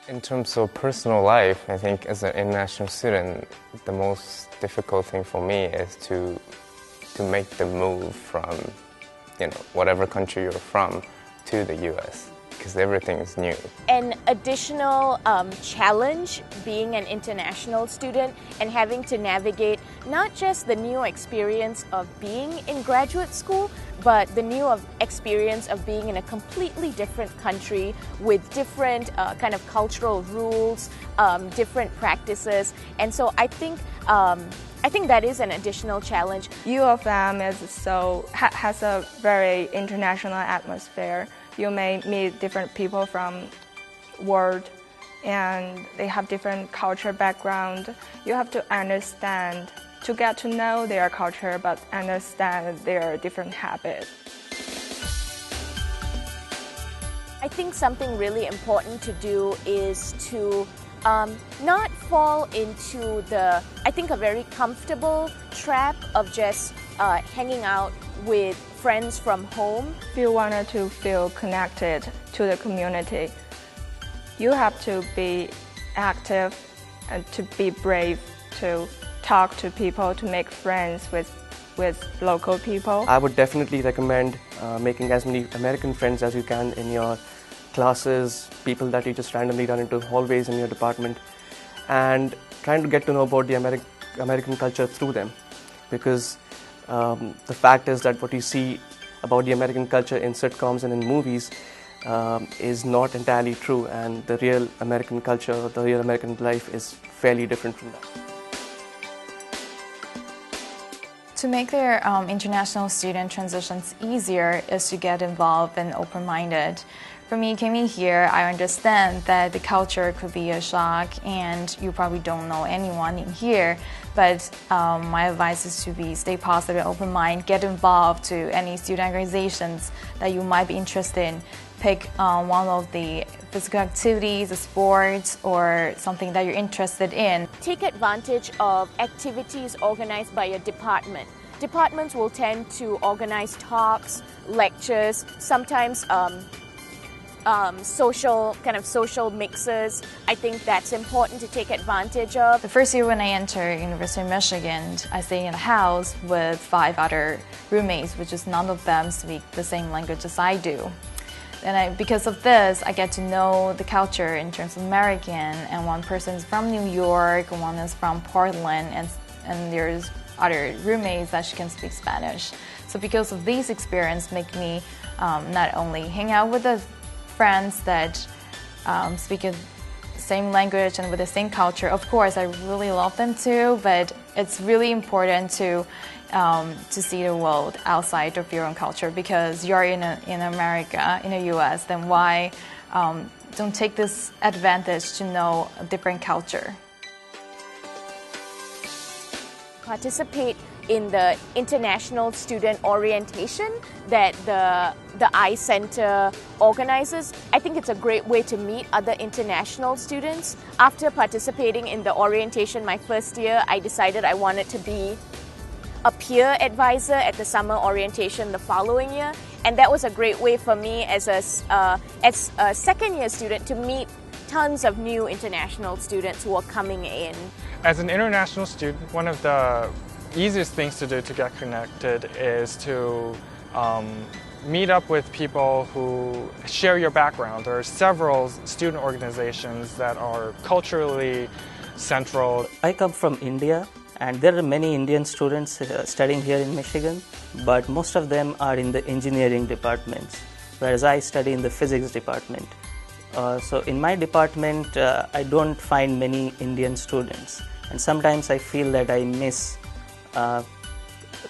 In terms of personal life, I think as an international student, the most difficult thing for me is to make the move from, whatever country you're from to the US, because everything is new. An additional challenge being an international student and having to navigate not just the new experience of being in graduate school, but the new experience of being in a completely different country with different kind of cultural rules, different practices. And so I think that is an additional challenge. U of M has a very international atmosphere. You may meet different people from world, and they have different culture background. You have to understand to get to know their culture, but understand their different habits. I think something really important to do is to not fall into a very comfortable trap of just hanging out with friends from home. If you wanted to feel connected to the community, you have to be active and to be brave, to talk to people, to make friends with local people. I would definitely recommend making as many American friends as you can in your classes, people that you just randomly run into hallways in your department, and trying to get to know about the American culture through them. Because the fact is that what you see about the American culture in sitcoms and in movies is not entirely true, and the real American culture, the real American life is fairly different from that. To make their international student transitions easier is to get involved and open-minded. For me, coming here, I understand that the culture could be a shock and you probably don't know anyone in here, but my advice is to stay positive and open-minded, get involved to any student organizations that you might be interested in. Pick one of the physical activities, a sport, or something that you're interested in. Take advantage of activities organized by a department. Departments will tend to organize talks, lectures, sometimes social mixes. I think that's important to take advantage of. The first year when I entered University of Michigan, I stayed in a house with 5 other roommates, which is none of them speak the same language as I do. And because of this, I get to know the culture in terms of American, and one person is from New York, one is from Portland, and there's other roommates that she can speak Spanish. So because of these experiences, make me not only hang out with the friends that speak the same language and with the same culture. Of course, I really love them too, but it's really important to see the world outside of your own culture, because you're in America, in the US, then why don't take this advantage to know a different culture? Participate in the international student orientation that the iCenter organizes. I think it's a great way to meet other international students. After participating in the orientation my first year, I decided I wanted to be a peer advisor at the summer orientation the following year, and that was a great way for me as a second-year student to meet tons of new international students who are coming in. As an international student, one of the easiest things to do to get connected is to meet up with people who share your background. There are several student organizations that are culturally central. I come from India, and there are many Indian students studying here in Michigan, but most of them are in the engineering departments, whereas I study in the physics department. So in my department, I don't find many Indian students, and sometimes I feel that I miss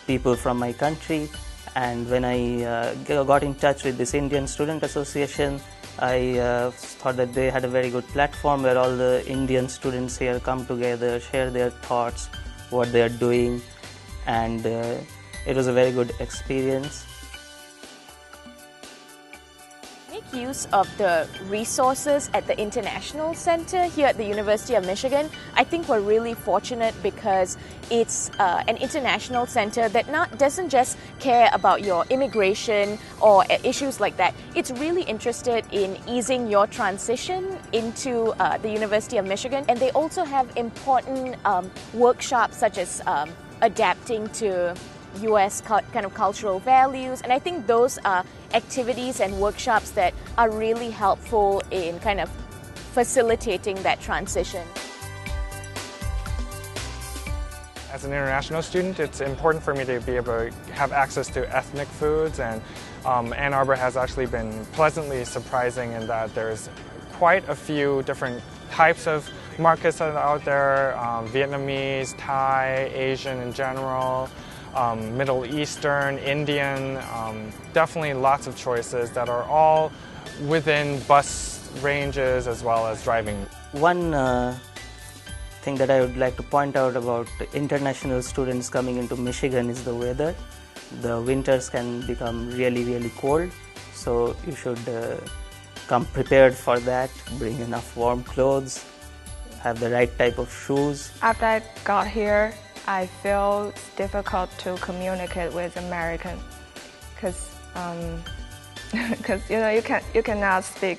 people from my country. And when I got in touch with this Indian Student Association, I thought that they had a very good platform where all the Indian students here come together, share their thoughts, what they are doing, and it was a very good experience. Make use of the resources at the International Center here at the University of Michigan. I think we're really fortunate because it's an international center that doesn't just care about your immigration or issues like that. It's really interested in easing your transition into the University of Michigan, and they also have important workshops such as adapting to U.S. kind of cultural values, and I think those are activities and workshops that are really helpful in kind of facilitating that transition. As an international student, it's important for me to be able to have access to ethnic foods, and Ann Arbor has actually been pleasantly surprising in that there's quite a few different types of markets that are out there, Vietnamese, Thai, Asian in general, Middle Eastern, Indian, definitely lots of choices that are all within bus ranges as well as driving. One thing that I would like to point out about international students coming into Michigan is the weather. The winters can become really cold, so you should come prepared for that, bring enough warm clothes, have the right type of shoes. After I got here, I feel it's difficult to communicate with Americans because you cannot speak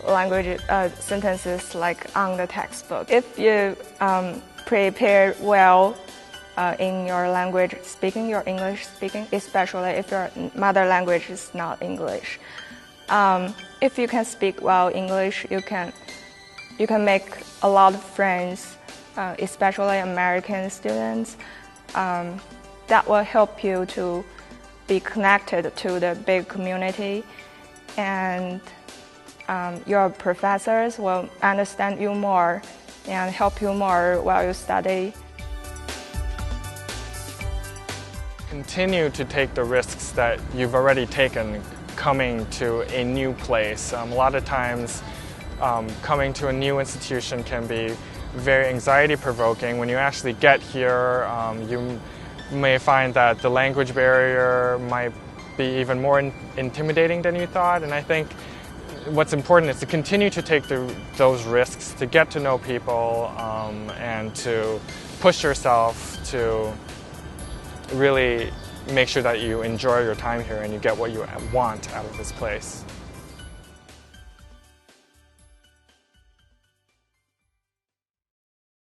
language sentences like on the textbook. If you prepare well in your language speaking, your English speaking, especially if your mother language is not English, if you can speak well English, you can make a lot of friends. Especially American students, that will help you to be connected to the big community, and your professors will understand you more and help you more while you study. Continue to take the risks that you've already taken coming to a new place. A lot of times coming to a new institution can be very anxiety-provoking. When you actually get here, you may find that the language barrier might be even more intimidating than you thought, and I think what's important is to continue to take those risks, to get to know people, and to push yourself to really make sure that you enjoy your time here and you get what you want out of this place.